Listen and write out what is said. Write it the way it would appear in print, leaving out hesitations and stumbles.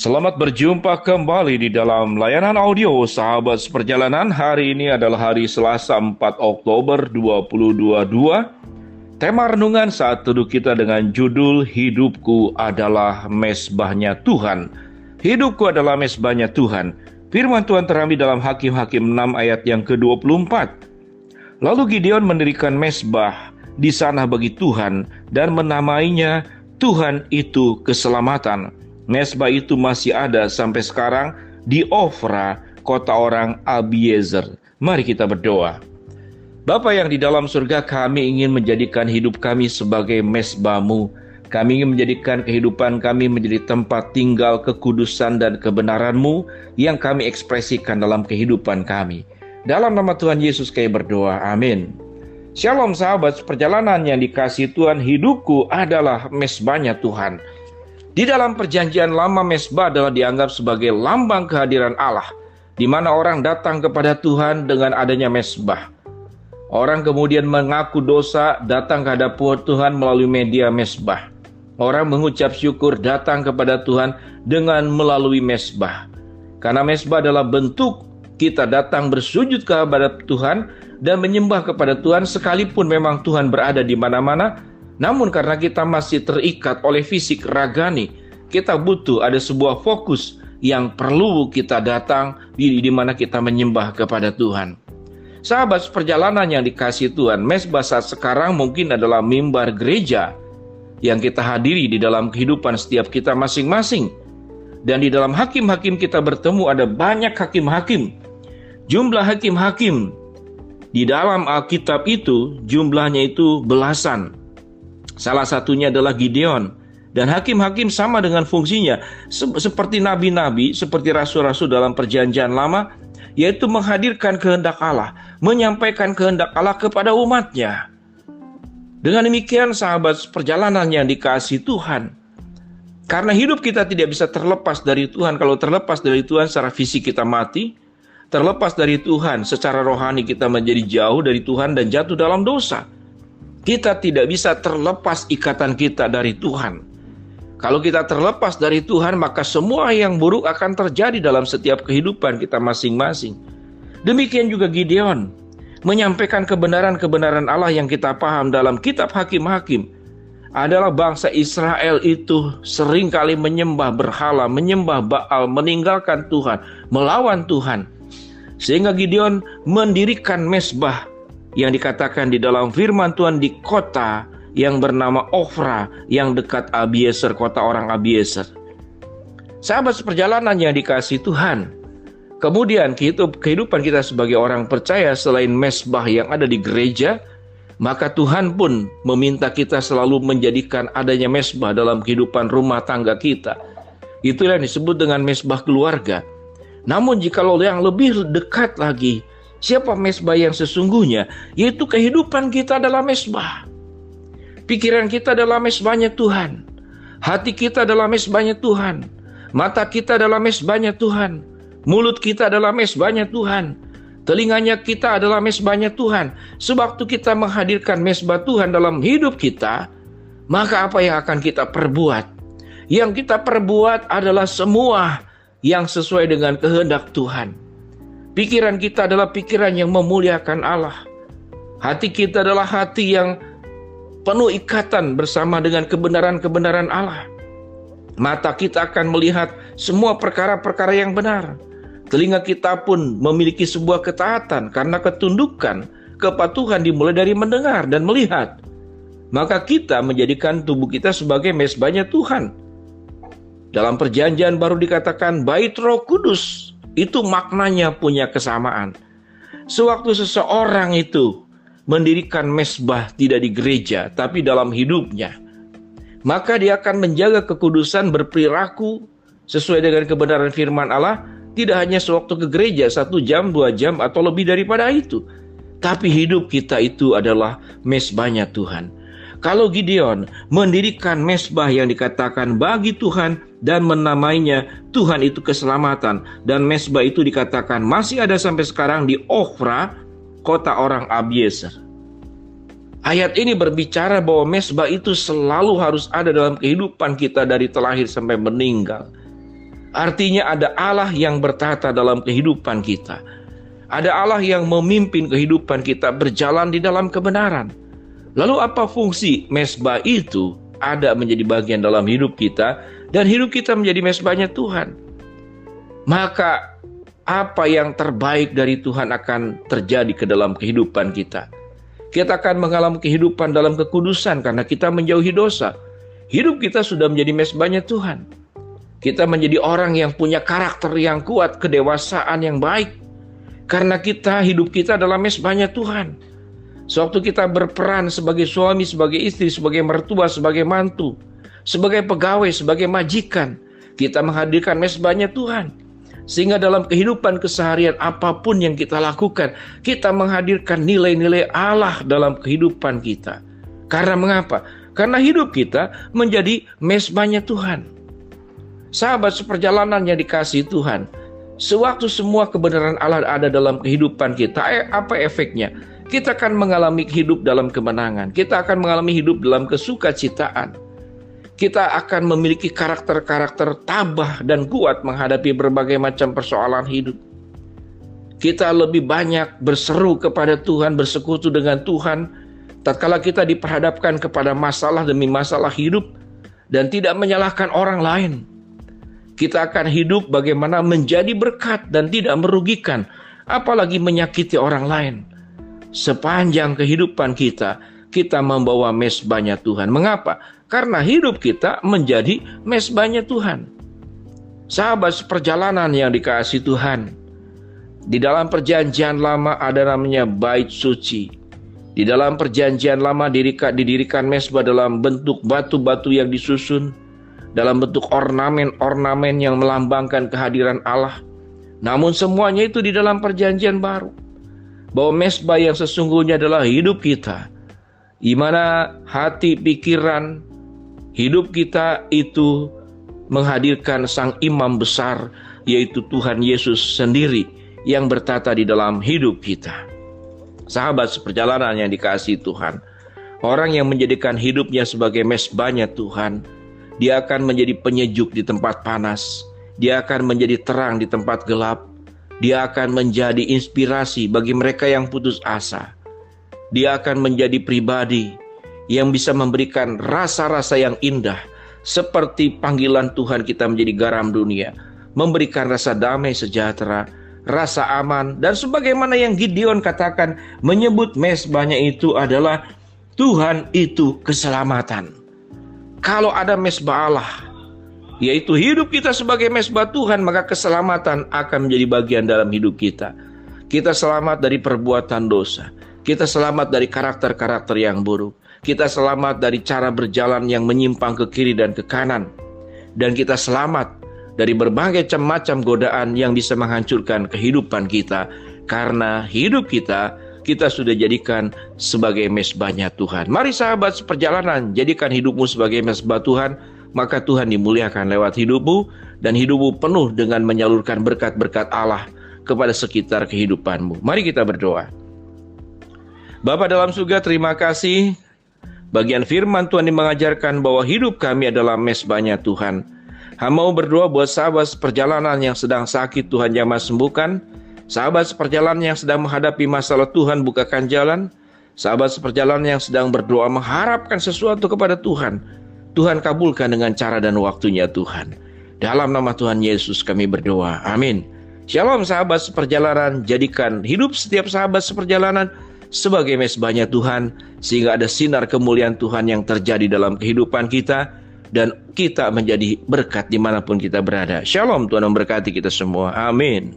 Selamat berjumpa kembali di dalam layanan audio Sahabat Seperjalanan. Hari ini adalah hari Selasa 4 Oktober 2022. Tema renungan saat teduh kita dengan judul Hidupku adalah Mezbahnya Tuhan. Hidupku adalah mezbahnya Tuhan. Firman Tuhan terambil dalam Hakim-Hakim 6 ayat yang ke-24. Lalu Gideon mendirikan mezbah di sana bagi Tuhan dan menamainya Tuhan itu keselamatan. Mezbah itu masih ada sampai sekarang di Ofra, kota orang Abiezer. Mari kita berdoa. Bapa yang di dalam surga, kami ingin menjadikan hidup kami sebagai mezbah-Mu. Kami ingin menjadikan kehidupan kami menjadi tempat tinggal kekudusan dan kebenaran-Mu yang kami ekspresikan dalam kehidupan kami. Dalam nama Tuhan Yesus kami berdoa, amin. Shalom sahabat perjalanan yang dikasihi Tuhan, hidupku adalah mezbahnya Tuhan. Di dalam perjanjian lama, mezbah adalah dianggap sebagai lambang kehadiran Allah, di mana orang datang kepada Tuhan dengan adanya mezbah. Orang kemudian mengaku dosa, datang kehadap Tuhan melalui media mezbah. Orang mengucap syukur, datang kepada Tuhan dengan melalui mezbah. Karena mezbah adalah bentuk kita datang bersujud kepada Tuhan dan menyembah kepada Tuhan, sekalipun memang Tuhan berada di mana-mana. Namun karena kita masih terikat oleh fisik ragani, kita butuh ada sebuah fokus yang perlu kita datang di mana kita menyembah kepada Tuhan. Sahabat perjalanan yang dikasihi Tuhan, mezbah saat sekarang mungkin adalah mimbar gereja yang kita hadiri di dalam kehidupan setiap kita masing-masing. Dan di dalam hakim-hakim kita bertemu ada banyak hakim-hakim. Jumlah hakim-hakim di dalam Alkitab itu jumlahnya itu belasan. Salah satunya adalah Gideon. Dan hakim-hakim sama dengan fungsinya seperti nabi-nabi, seperti rasul-rasul dalam perjanjian lama, yaitu menghadirkan kehendak Allah, menyampaikan kehendak Allah kepada umatnya. Dengan demikian sahabat perjalanan yang dikasihi Tuhan, karena hidup kita tidak bisa terlepas dari Tuhan. Kalau terlepas dari Tuhan secara fisik kita mati, terlepas dari Tuhan secara rohani kita menjadi jauh dari Tuhan dan jatuh dalam dosa. Kita tidak bisa terlepas ikatan kita dari Tuhan. Kalau kita terlepas dari Tuhan, maka semua yang buruk akan terjadi dalam setiap kehidupan kita masing-masing. Demikian juga Gideon menyampaikan kebenaran-kebenaran Allah yang kita paham dalam kitab Hakim-Hakim. Adalah bangsa Israel itu seringkali menyembah berhala, menyembah Baal, meninggalkan Tuhan, melawan Tuhan. Sehingga Gideon mendirikan mezbah yang dikatakan di dalam firman Tuhan di kota yang bernama Ofra yang dekat Abiezer, kota orang Abiezer. Sahabat seperjalanan yang dikasihi Tuhan, kemudian kehidupan kita sebagai orang percaya selain mezbah yang ada di gereja, maka Tuhan pun meminta kita selalu menjadikan adanya mezbah dalam kehidupan rumah tangga kita. Itulah yang disebut dengan mezbah keluarga. Namun jikalau yang lebih dekat lagi, siapa mezbah yang sesungguhnya? Yaitu kehidupan kita adalah mezbah. Pikiran kita adalah mezbahnya Tuhan. Hati kita adalah mezbahnya Tuhan. Mata kita adalah mezbahnya Tuhan. Mulut kita adalah mezbahnya Tuhan. Telinganya kita adalah mezbahnya Tuhan. Sewaktu kita menghadirkan mezbah Tuhan dalam hidup kita, maka apa yang akan kita perbuat? Yang kita perbuat adalah semua yang sesuai dengan kehendak Tuhan. Pikiran kita adalah pikiran yang memuliakan Allah. Hati kita adalah hati yang penuh ikatan bersama dengan kebenaran-kebenaran Allah. Mata kita akan melihat semua perkara-perkara yang benar. Telinga kita pun memiliki sebuah ketaatan karena ketundukan, kepatuhan dimulai dari mendengar dan melihat. Maka kita menjadikan tubuh kita sebagai mezbahnya Tuhan. Dalam perjanjian baru dikatakan bait Roh Kudus. Itu maknanya punya kesamaan. Sewaktu seseorang itu mendirikan mezbah tidak di gereja, tapi dalam hidupnya, maka dia akan menjaga kekudusan, berperilaku sesuai dengan kebenaran firman Allah, tidak hanya sewaktu ke gereja 1 jam, 2 jam, atau lebih daripada itu. Tapi hidup kita itu adalah mezbahnya Tuhan. Kalau Gideon mendirikan mezbah yang dikatakan bagi Tuhan dan menamainya Tuhan itu keselamatan, dan mezbah itu dikatakan masih ada sampai sekarang di Ofra, kota orang Abiezer. Ayat ini berbicara bahwa mezbah itu selalu harus ada dalam kehidupan kita dari terlahir sampai meninggal. Artinya ada Allah yang bertata dalam kehidupan kita. Ada Allah yang memimpin kehidupan kita berjalan di dalam kebenaran. Lalu apa fungsi mezbah itu? Ada menjadi bagian dalam hidup kita, dan hidup kita menjadi mezbahnya Tuhan. Maka apa yang terbaik dari Tuhan akan terjadi ke dalam kehidupan kita. Kita akan mengalami kehidupan dalam kekudusan karena kita menjauhi dosa. Hidup kita sudah menjadi mezbahnya Tuhan. Kita menjadi orang yang punya karakter yang kuat, kedewasaan yang baik. Karena hidup kita adalah mezbahnya Tuhan. Sewaktu kita berperan sebagai suami, sebagai istri, sebagai mertua, sebagai mantu, sebagai pegawai, sebagai majikan, kita menghadirkan mezbahnya Tuhan. Sehingga dalam kehidupan keseharian apapun yang kita lakukan, kita menghadirkan nilai-nilai Allah dalam kehidupan kita. Karena mengapa? Karena hidup kita menjadi mezbahnya Tuhan. Sahabat seperjalanan yang dikasihi Tuhan, sewaktu semua kebenaran Allah ada dalam kehidupan kita, apa efeknya? Kita akan mengalami hidup dalam kemenangan. Kita akan mengalami hidup dalam kesukacitaan. Kita akan memiliki karakter-karakter tabah dan kuat menghadapi berbagai macam persoalan hidup. Kita lebih banyak berseru kepada Tuhan, bersekutu dengan Tuhan, tatkala kita diperhadapkan kepada masalah demi masalah hidup dan tidak menyalahkan orang lain. Kita akan hidup bagaimana menjadi berkat dan tidak merugikan, apalagi menyakiti orang lain. Sepanjang kehidupan kita, kita membawa mezbahnya Tuhan. Mengapa? Karena hidup kita menjadi mezbahnya Tuhan. Sahabat seperjalanan yang dikasihi Tuhan, di dalam perjanjian lama ada namanya bait suci. Di dalam perjanjian lama didirikan mezbah dalam bentuk batu-batu yang disusun, dalam bentuk ornamen-ornamen yang melambangkan kehadiran Allah. Namun semuanya itu di dalam perjanjian baru. Bahwa mezbah yang sesungguhnya adalah hidup kita, di mana hati, pikiran, hidup kita itu menghadirkan Sang Imam besar, yaitu Tuhan Yesus sendiri yang bertata di dalam hidup kita. Sahabat seperjalanan yang dikasihi Tuhan, orang yang menjadikan hidupnya sebagai mezbahnya Tuhan, dia akan menjadi penyejuk di tempat panas, dia akan menjadi terang di tempat gelap. Dia akan menjadi inspirasi bagi mereka yang putus asa. Dia akan menjadi pribadi yang bisa memberikan rasa-rasa yang indah, seperti panggilan Tuhan kita menjadi garam dunia, memberikan rasa damai sejahtera, rasa aman, dan sebagaimana yang Gideon katakan, menyebut mezbahnya itu adalah Tuhan itu keselamatan. Kalau ada mezbah Allah, yaitu hidup kita sebagai mezbah Tuhan, maka keselamatan akan menjadi bagian dalam hidup kita. Kita selamat dari perbuatan dosa. Kita selamat dari karakter-karakter yang buruk. Kita selamat dari cara berjalan yang menyimpang ke kiri dan ke kanan. Dan kita selamat dari berbagai macam godaan yang bisa menghancurkan kehidupan kita. Karena hidup kita sudah jadikan sebagai mezbahnya Tuhan. Mari sahabat seperjalanan, jadikan hidupmu sebagai mezbah Tuhan. Maka Tuhan dimuliakan lewat hidupmu, dan hidupmu penuh dengan menyalurkan berkat-berkat Allah kepada sekitar kehidupanmu. Mari kita berdoa. Bapa dalam surga, terima kasih. Bagian firman Tuhan yang mengajarkan bahwa hidup kami adalah mezbahnya Tuhan. Hamba mau berdoa buat sahabat seperjalanan yang sedang sakit, Tuhan jamah sembuhkan. Sahabat seperjalanan yang sedang menghadapi masalah, Tuhan bukakan jalan. Sahabat seperjalanan yang sedang berdoa mengharapkan sesuatu kepada Tuhan, Tuhan kabulkan dengan cara dan waktunya Tuhan. Dalam nama Tuhan Yesus kami berdoa. Amin. Shalom sahabat seperjalanan. Jadikan hidup setiap sahabat seperjalanan sebagai mezbahnya Tuhan, sehingga ada sinar kemuliaan Tuhan yang terjadi dalam kehidupan kita, dan kita menjadi berkat dimanapun kita berada. Shalom, Tuhan memberkati kita semua. Amin.